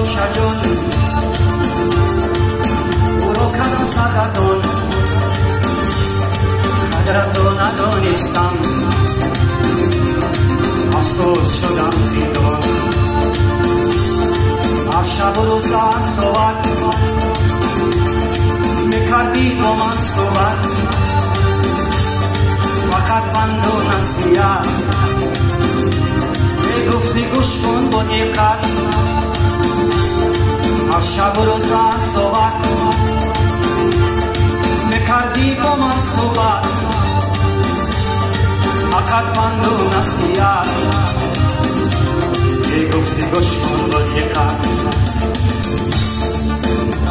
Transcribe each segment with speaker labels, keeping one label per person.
Speaker 1: چجون او رو کردم سرگردان قدرتو ندانستم افسوس شدم زندان هر شب و روز صحبت میکردی با من صحبت فقط بند و نصیحت میگفتی گوش کن با دقت هر شب و روز صحبت میکردی با من صحبت فقط بند و نصیحت میگفتی گوش کن با دقت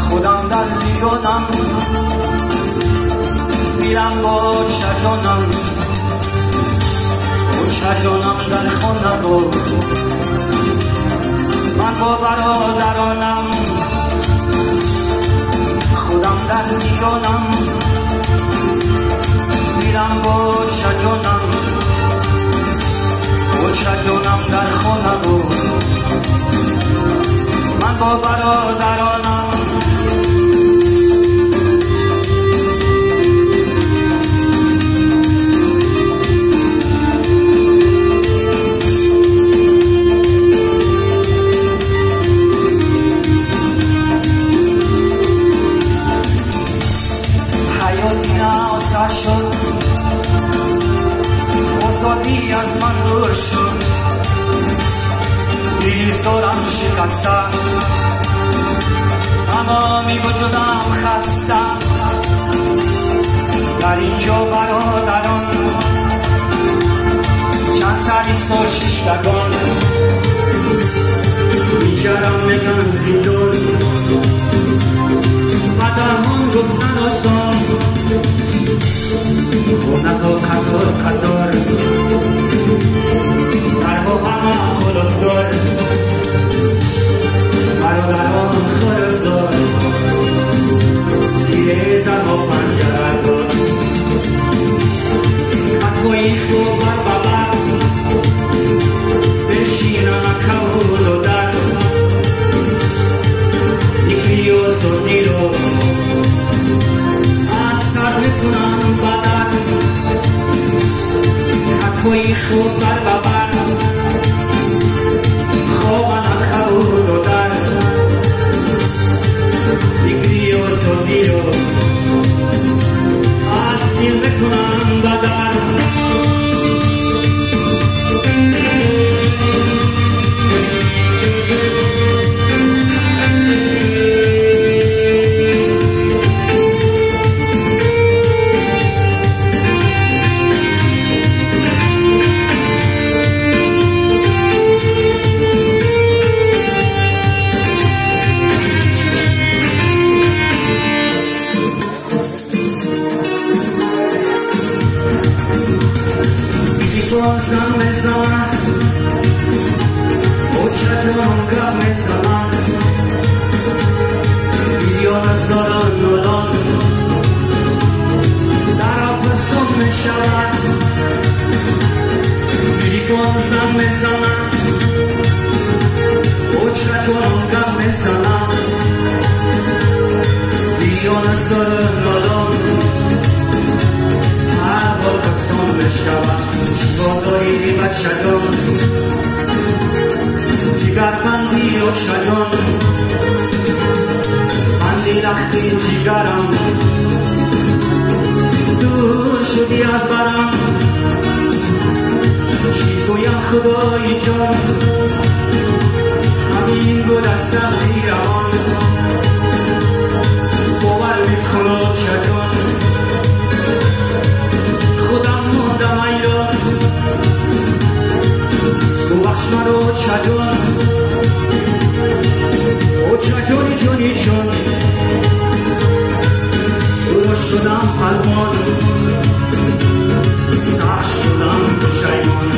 Speaker 1: خودم در زیگانم میرم با شجانم با شجانم در خانه بود من با برادرانم خودم در زیگانم میرم با شجانم با شجانم در خانه بود من با برادرانم شد آزادی از من دور شد دیز دارم شکستم تمامی وجودم خستم در اینجا برادران چند سریست و ششتگان میجرم میگن زندان و درمان گفتن آسان خونکا قطار قطار درها همه خلافدار برادران خرزدار دیره زرها پنجره دار خطای خوب بر ببر بشینم کول و در یکی و سرنی رو میکنم بدن حکوی خوب بر ببر خوابن کول و در دیگری و سودی رو از دل میکنم بدن Zam mezana, očačom ga mezana, miliona zdoran nolan, dara pasom mešavat, milion zam mezana, očačom ga mezana, miliona zdoran nolan, dara pasom mešavat. بالای بچگان جگربندی و شجان بندی لختی جگرم دور شدی از برم چی گویم خدای جان همین گل از سختی روان باور میکنم شجان خودم ماندم ایران ببخش مرا چجان او چجانی جانی جان درست شدم پزمان سخت شدم پشیمان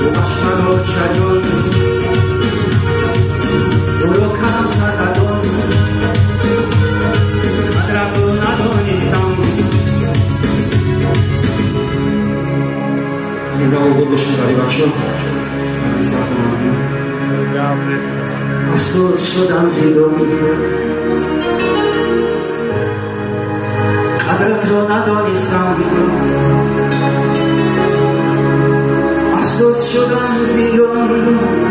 Speaker 1: ببخش مرا چجان برو کردم سرگردان قدرت رو ندانستم زنده آباد باشیم برای بچه من استرافه مزمون افسوس شدم زیرون قدرت را ندانستم افسوس شدم زیرون